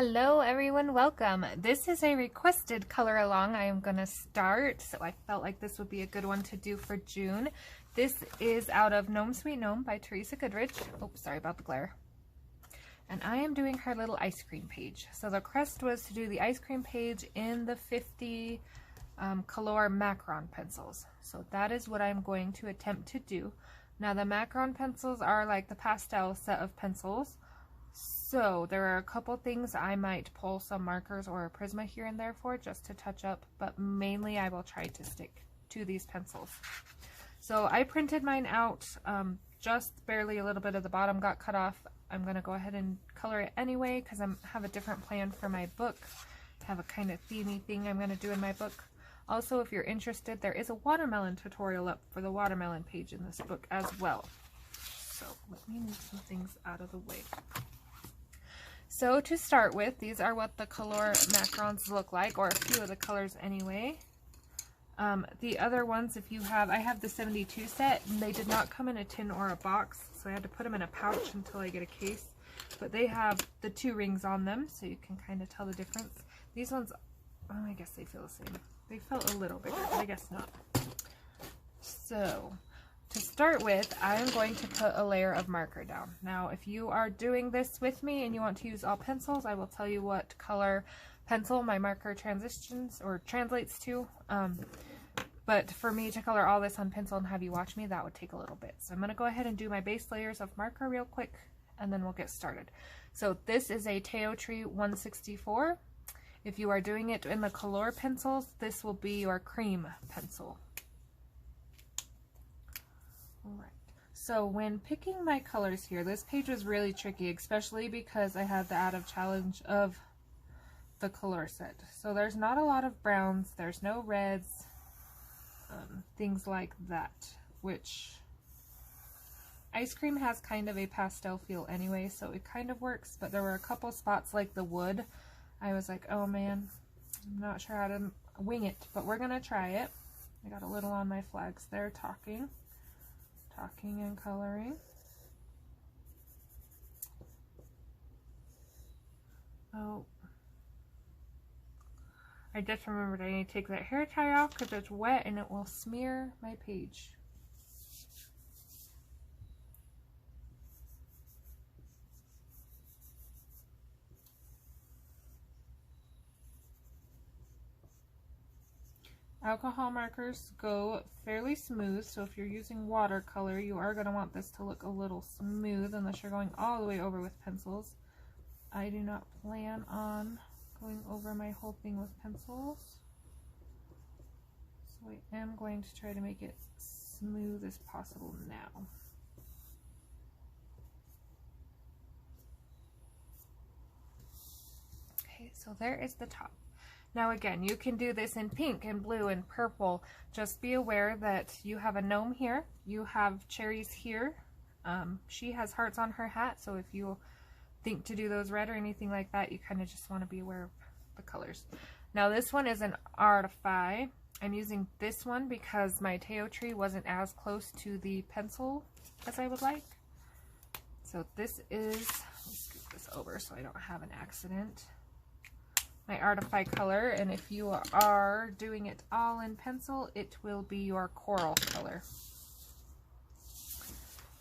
Hello everyone, welcome. This is a requested color along I am going to start, so I felt like this would be a good one to do for June. This is out of Gnome Sweet Gnome by Teresa Goodridge. Oh, sorry about the glare. And I am doing her little ice cream page. So the request was to do the ice cream page in the 50 Kalour Macaron pencils. So that is what I'm going to attempt to do. Now the Macaron pencils are like the pastel set of pencils. So there are a couple things I might pull some markers or a Prisma here and there for just to touch up, but mainly I will try to stick to these pencils. So I printed mine out, just barely a little bit of the bottom got cut off. I'm going to go ahead and color it anyway because I have a different plan for my book. I have a kind of themey thing I'm going to do in my book. Also, if you're interested, there is a watermelon tutorial up for the watermelon page in this book as well. So let me move some things out of the way. So to start with, these are what the Kalour macarons look like, or a few of the colors anyway. The other ones, if you have, I have the 72 set, and they did not come in a tin or a box, so I had to put them in a pouch until I get a case. But they have the 2 rings on them, so you can kind of tell the difference. These ones, oh, I guess they feel the same. They felt a little bigger, but I guess not. So to start with, I am going to put a layer of marker down. Now, if you are doing this with me and you want to use all pencils, I will tell you what color pencil my marker transitions or translates to. But for me to color all this on pencil and have you watch me, that would take a little bit. So I'm going to go ahead and do my base layers of marker real quick, and then we'll get started. So this is a Teo Tree 164. If you are doing it in the Kalour pencils, this will be your cream pencil. Alright, so when picking my colors here, this page was really tricky, especially because I had the added challenge of the Kalour set. So there's not a lot of browns, there's no reds, things like that, which ice cream has kind of a pastel feel anyway, so it kind of works, but there were a couple spots like the wood. I was like, oh man, I'm not sure how to wing it, but we're going to try it. I got a little on my flags there, talking and coloring. Oh, I just remembered I need to take that hair tie off because it's wet and it will smear my page. Alcohol markers go fairly smooth, so if you're using watercolor, you are going to want this to look a little smooth unless you're going all the way over with pencils. I do not plan on going over my whole thing with pencils, so I am going to try to make it smooth as possible now. Okay, so there is the top. Now again, you can do this in pink and blue and purple. Just be aware that you have a gnome here, you have cherries here. She has hearts on her hat, so if you think to do those red or anything like that, you kind of just want to be aware of the colors. Now this one is an Artify. I'm using this one because my Teo Tree wasn't as close to the pencil as I would like. So this is, let me scoot this over so I don't have an accident. My Artify color, and if you are doing it all in pencil, it will be your coral color.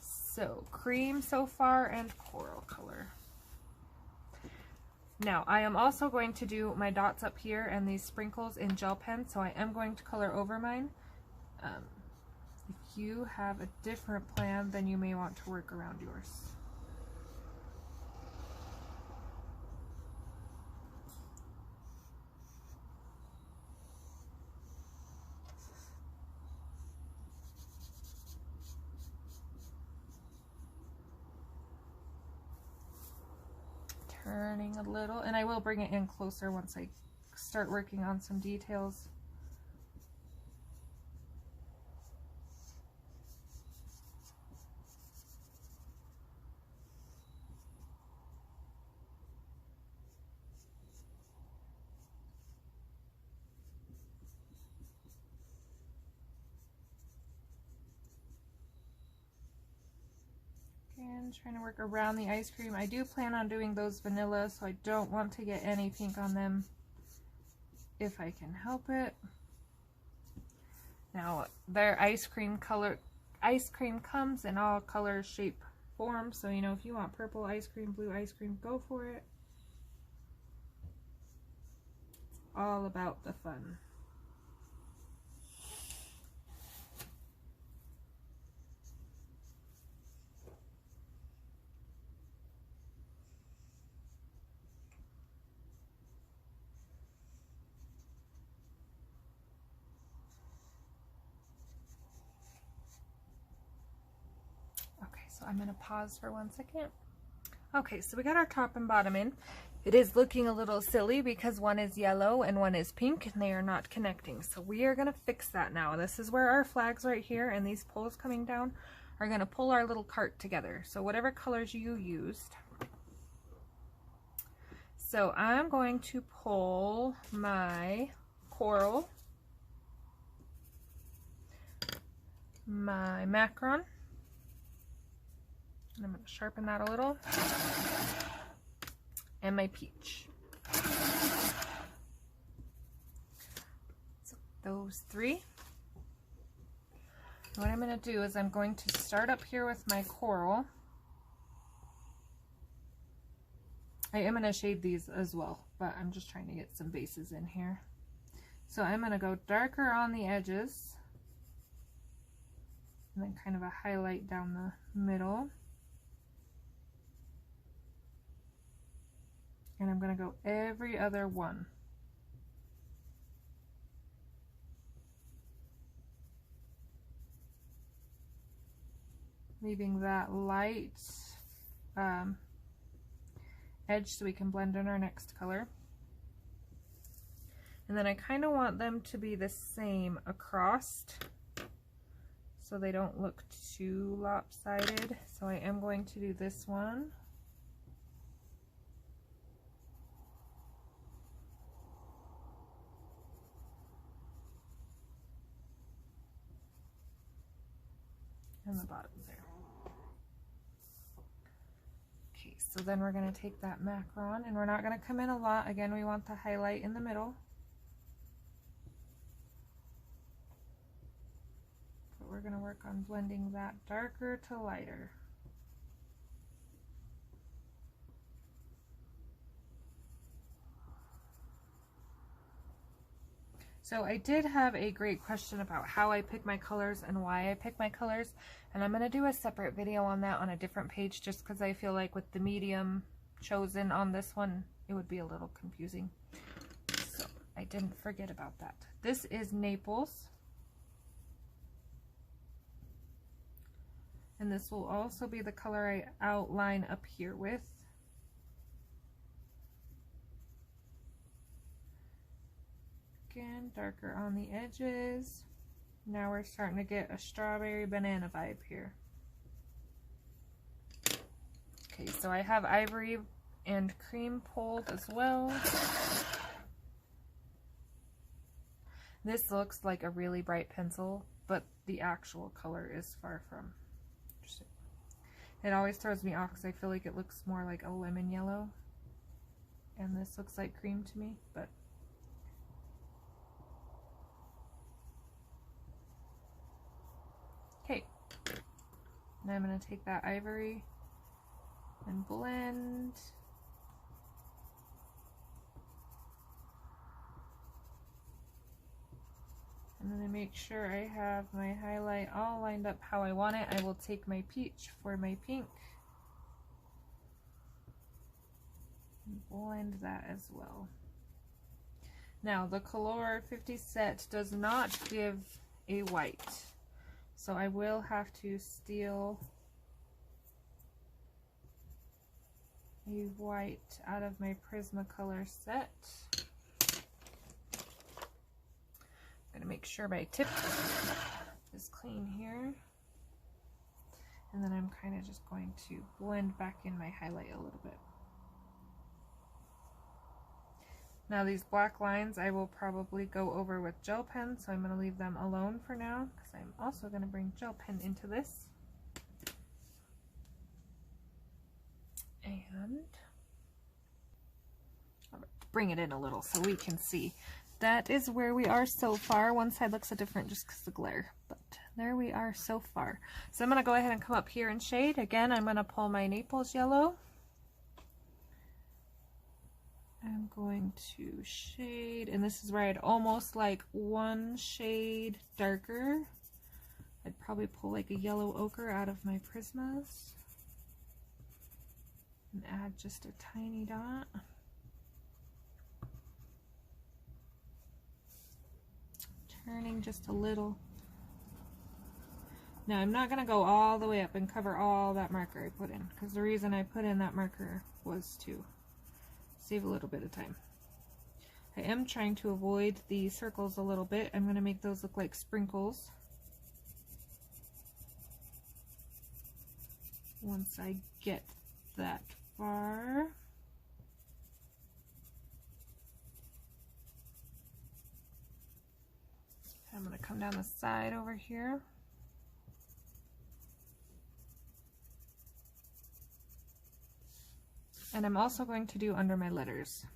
So cream so far and coral color. Now I am also going to do my dots up here and these sprinkles in gel pen, so I am going to color over mine. If you have a different plan, then you may want to work around yours. Turning a little, and I will bring it in closer once I start working on some details. And And trying to work around the ice cream. I do plan on doing those vanilla, so I don't want to get any pink on them if I can help it. Now, their ice cream comes in all color, shape, form. So, you know, if you want purple ice cream, blue ice cream, go for it. It's all about the fun. So I'm going to pause for 1 second. Okay, so we got our top and bottom in. It is looking a little silly because one is yellow and one is pink and they are not connecting. So we are going to fix that now. This is where our flags right here and these poles coming down are going to pull our little cart together. So whatever colors you used. So I'm going to pull my coral, my macaron, and I'm going to sharpen that a little, and my peach. So those three. And what I'm going to do is I'm going to start up here with my coral. I am going to shade these as well, but I'm just trying to get some bases in here. So I'm going to go darker on the edges, and then kind of a highlight down the middle. And I'm going to go every other one. Leaving that light edge so we can blend in our next color. And then I kind of want them to be the same across so they don't look too lopsided. So I am going to do this one. And the bottom there. Okay, so then we're going to take that macaron and we're not going to come in a lot. Again, we want the highlight in the middle. But we're going to work on blending that darker to lighter. So I did have a great question about how I pick my colors and why I pick my colors, and I'm going to do a separate video on that on a different page just because I feel like with the medium chosen on this one it would be a little confusing. So I didn't forget about that. This is Naples, and this will also be the color I outline up here with. Again, darker on the edges. Now we're starting to get a strawberry banana vibe here. Okay, so I have ivory and cream pulled as well. This looks like a really bright pencil, but the actual color is far from. It always throws me off because I feel like it looks more like a lemon yellow, and this looks like cream to me, but okay. Now I'm going to take that ivory and blend. And then I make sure I have my highlight all lined up how I want it. I will take my peach for my pink and blend that as well. Now the Kalour 50 set does not give a white, so I will have to steal a white out of my Prismacolor set. I'm going to make sure my tip is clean here, and then I'm kind of just going to blend back in my highlight a little bit. Now these black lines I will probably go over with gel pen, so I'm going to leave them alone for now because I'm also going to bring gel pen into this. And I'll bring it in a little so we can see. That is where we are so far. One side looks a different just because of the glare, but there we are so far. So I'm going to go ahead and come up here and shade. Again, I'm going to pull my Naples yellow. I'm going to shade, and this is where I'd almost like one shade darker. I'd probably pull like a yellow ochre out of my Prismas and add just a tiny dot. Turning just a little. Now I'm not going to go all the way up and cover all that marker I put in, because the reason I put in that marker was to save a little bit of time. I am trying to avoid the circles a little bit. I'm going to make those look like sprinkles once I get that far. I'm going to come down the side over here. And I'm also going to do under my letters.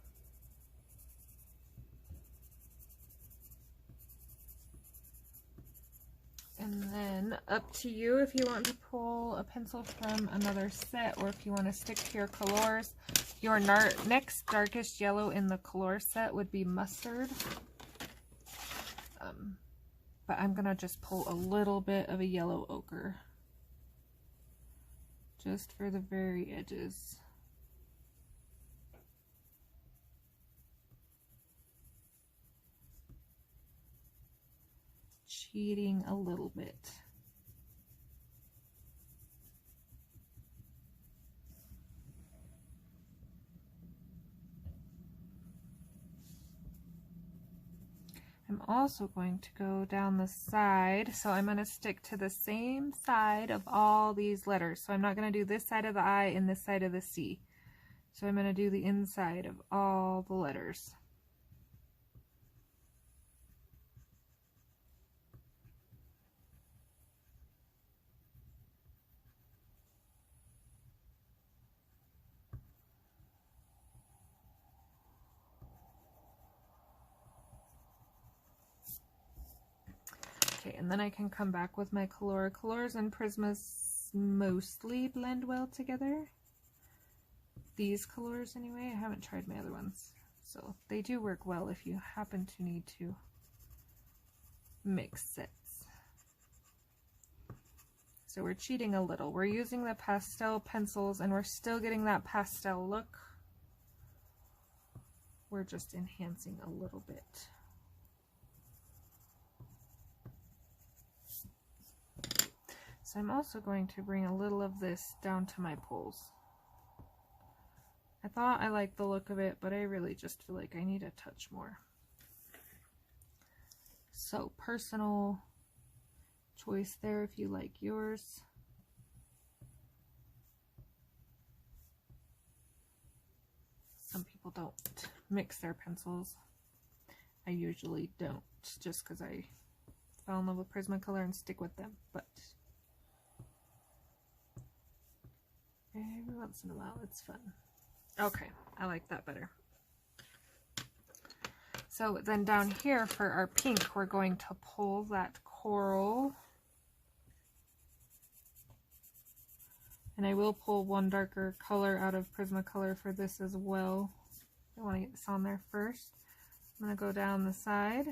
And then up to you if you want to pull a pencil from another set or if you want to stick to your Kalours. Your next darkest yellow in the Kalour set would be mustard. But I'm going to just pull a little bit of a yellow ochre just for the very edges. Cheating a little bit. I'm also going to go down the side, so I'm going to stick to the same side of all these letters. So I'm not going to do this side of the I and this side of the C. So I'm going to do the inside of all the letters. Okay, and then I can come back with my Kalour. Kalours and Prismas mostly blend well together. These Kalours anyway. I haven't tried my other ones. So they do work well if you happen to need to mix sets. So we're cheating a little. We're using the pastel pencils and we're still getting that pastel look. We're just enhancing a little bit. So I'm also going to bring a little of this down to my poles. I thought I liked the look of it, but I really just feel like I need a touch more. So personal choice there if you like yours. Some people don't mix their pencils. I usually don't, just because I fell in love with Prismacolor and stick with them, but every once in a while it's fun. Okay, I like that better. So then down here for our pink, we're going to pull that coral. And I will pull one darker color out of Prismacolor for this as well. I want to get this on there first. I'm going to go down the side.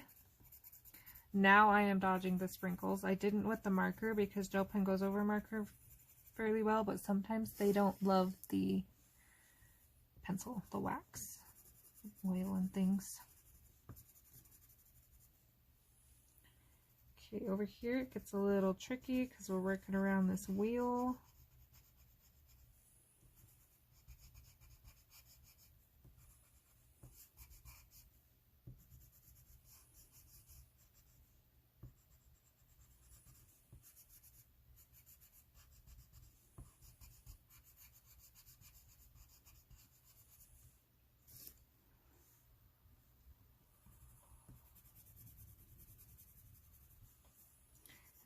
Now I am dodging the sprinkles. I didn't with the marker because gel pen goes over marker fairly well, but sometimes they don't love the pencil, the wax, oil and things. Okay, over here it gets a little tricky because we're working around this wheel.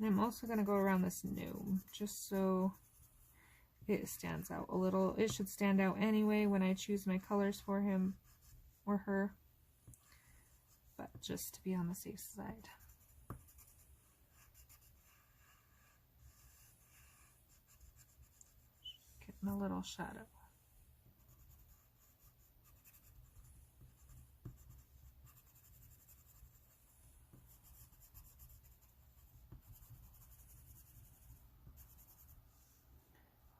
And I'm also going to go around this gnome, just so it stands out a little. It should stand out anyway when I choose my colors for him or her, but just to be on the safe side. Getting a little shadow.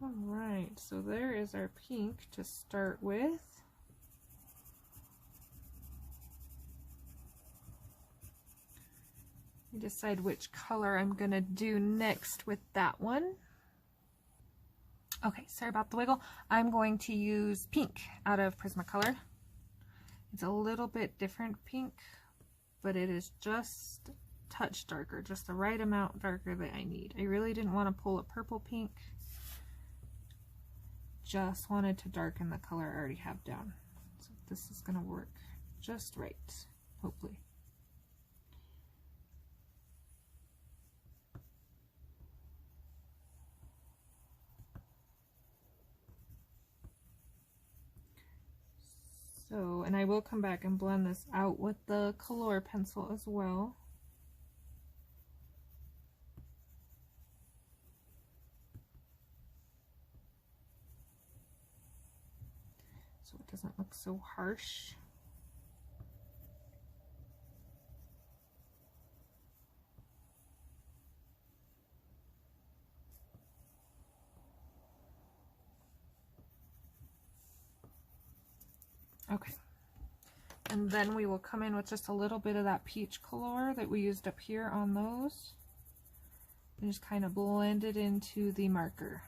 All right, so there is our pink to start with. Decide which color I'm gonna do next with that one. Okay, sorry about the wiggle. I'm going to use pink out of Prismacolor. It's a little bit different pink, but it is just a touch darker, just the right amount darker that I need. I really didn't want to pull a purple pink. Just wanted to darken the color I already have down. So this is gonna work just right, hopefully. So, and I will come back and blend this out with the Kalour pencil as well. So it doesn't look so harsh. Okay, and then we will come in with just a little bit of that peach color that we used up here on those and just kind of blend it into the marker.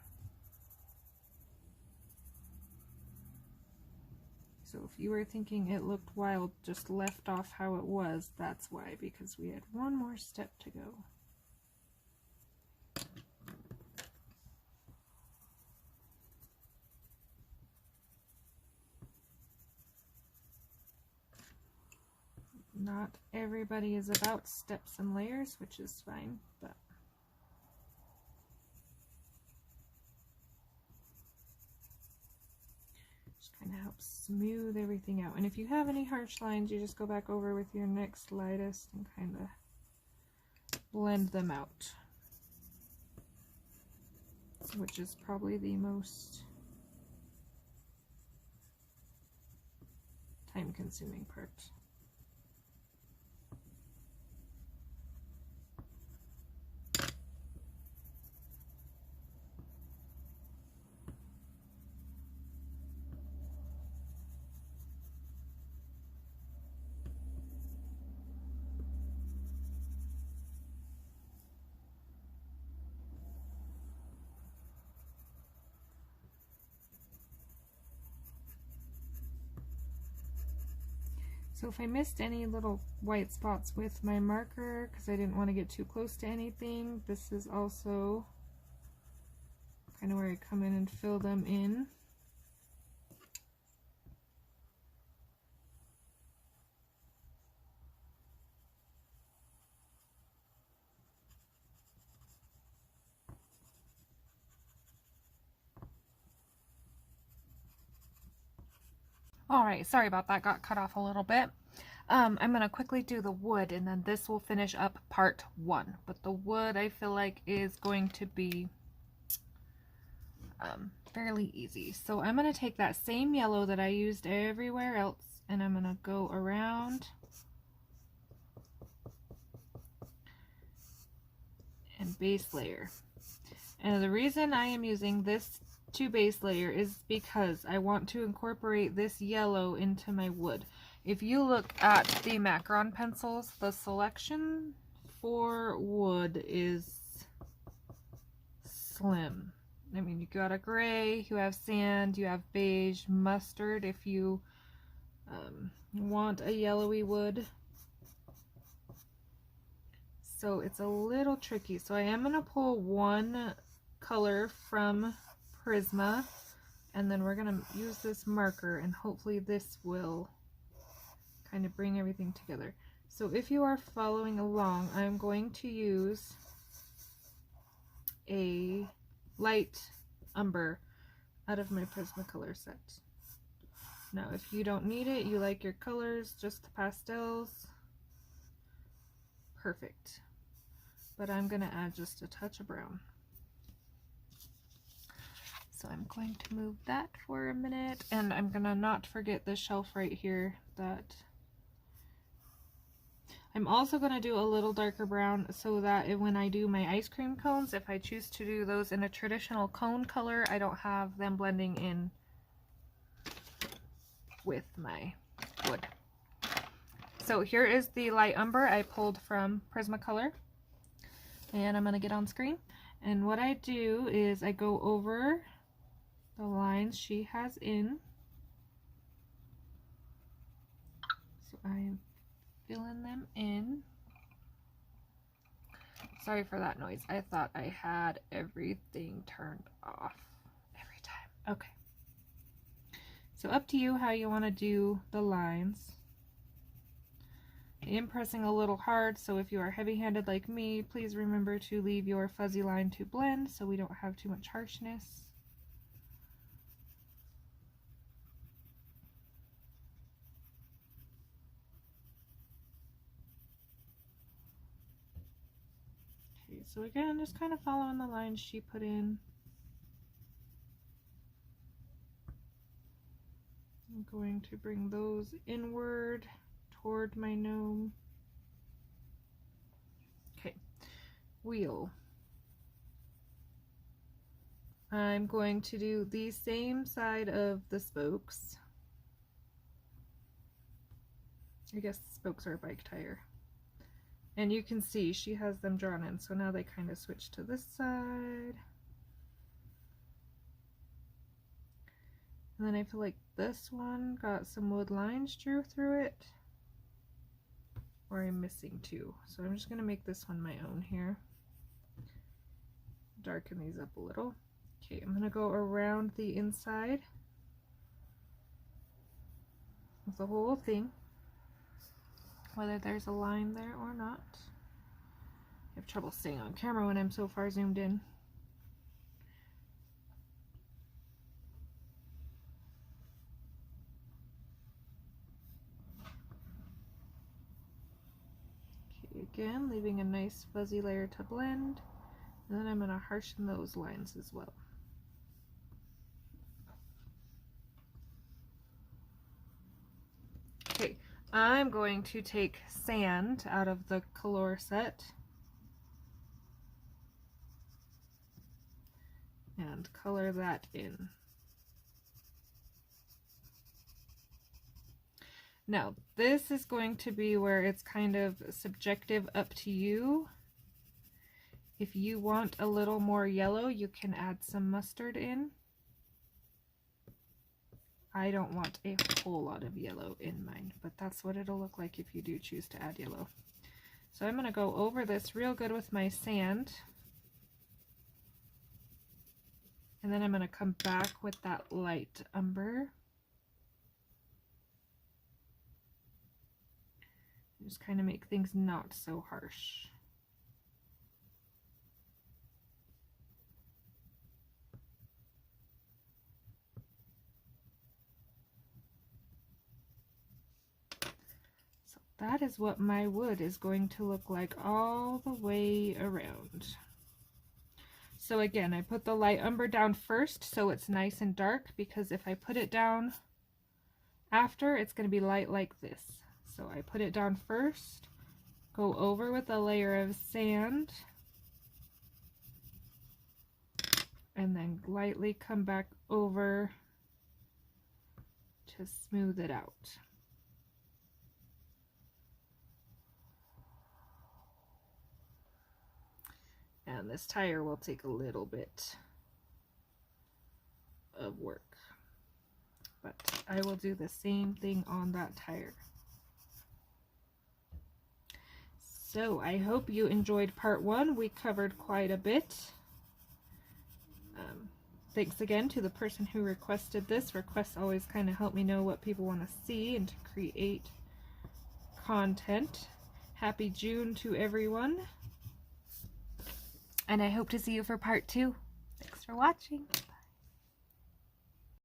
So if you were thinking it looked wild, just left off how it was, that's why, because we had one more step to go. Not everybody is about steps and layers, which is fine, but just kind of helps smooth everything out. And if you have any harsh lines, you just go back over with your next lightest and kind of blend them out, which is probably the most time-consuming part. So if I missed any little white spots with my marker, because I didn't want to get too close to anything, this is also kind of where I come in and fill them in. Alright, sorry about that, got cut off a little bit. I'm going to quickly do the wood and then this will finish up part 1. But the wood I feel like is going to be fairly easy. So I'm going to take that same yellow that I used everywhere else and I'm going to go around and base layer. And the reason I am using this to base layer is because I want to incorporate this yellow into my wood. If you look at the Macaron pencils, the selection for wood is slim. I mean, you got a gray, you have sand, you have beige, mustard if you want a yellowy wood. So it's a little tricky. So I am going to pull one color from Prisma and then we're going to use this marker and hopefully this will kind of bring everything together. So if you are following along, I'm going to use a light umber out of my Prismacolor set. Now, if you don't need it, you like your colors, just the pastels, perfect. But I'm going to add just a touch of brown. So I'm going to move that for a minute, and I'm going to not forget this shelf right here that I'm also going to do a little darker brown so that when I do my ice cream cones, if I choose to do those in a traditional cone color, I don't have them blending in with my wood. So here is the light umber I pulled from Prismacolor, and I'm going to get on screen. And what I do is I go over the lines she has in. So I'm filling them in. Sorry for that noise. I thought I had everything turned off every time. Okay. So up to you how you want to do the lines. I am pressing a little hard, so if you are heavy-handed like me, please remember to leave your fuzzy line to blend so we don't have too much harshness. Okay, so again, just kind of following the lines she put in. I'm going to bring those inward toward my gnome. Okay, wheel. I'm going to do the same side of the spokes. I guess the spokes are a bike tire. And you can see she has them drawn in, so now they kind of switch to this side. And then I feel like this one got some wood lines drew through it. Or I'm missing two. So I'm just going to make this one my own here. Darken these up a little. Okay, I'm going to go around the inside of the whole thing, whether there's a line there or not. I have trouble staying on camera when I'm so far zoomed in. Again, leaving a nice fuzzy layer to blend, and then I'm going to harshen those lines as well. Okay, I'm going to take sand out of the Kalour set and color that in. Now, this is going to be where it's kind of subjective, up to you. If you want a little more yellow, you can add some mustard in. I don't want a whole lot of yellow in mine, but that's what it'll look like if you do choose to add yellow. So I'm going to go over this real good with my sand. And then I'm going to come back with that light umber. Just kind of make things not so harsh. So that is what my wood is going to look like all the way around. So again, I put the light umber down first so it's nice and dark, because if I put it down after, it's going to be light like this. So I put it down first, go over with a layer of sand, and then lightly come back over to smooth it out. And this tire will take a little bit of work, but I will do the same thing on that tire. So I hope you enjoyed part one. We covered quite a bit. Thanks again to the person who requested this. Requests always kind of help me know what people want to see and to create content. Happy June to everyone. And I hope to see you for part two. Thanks for watching.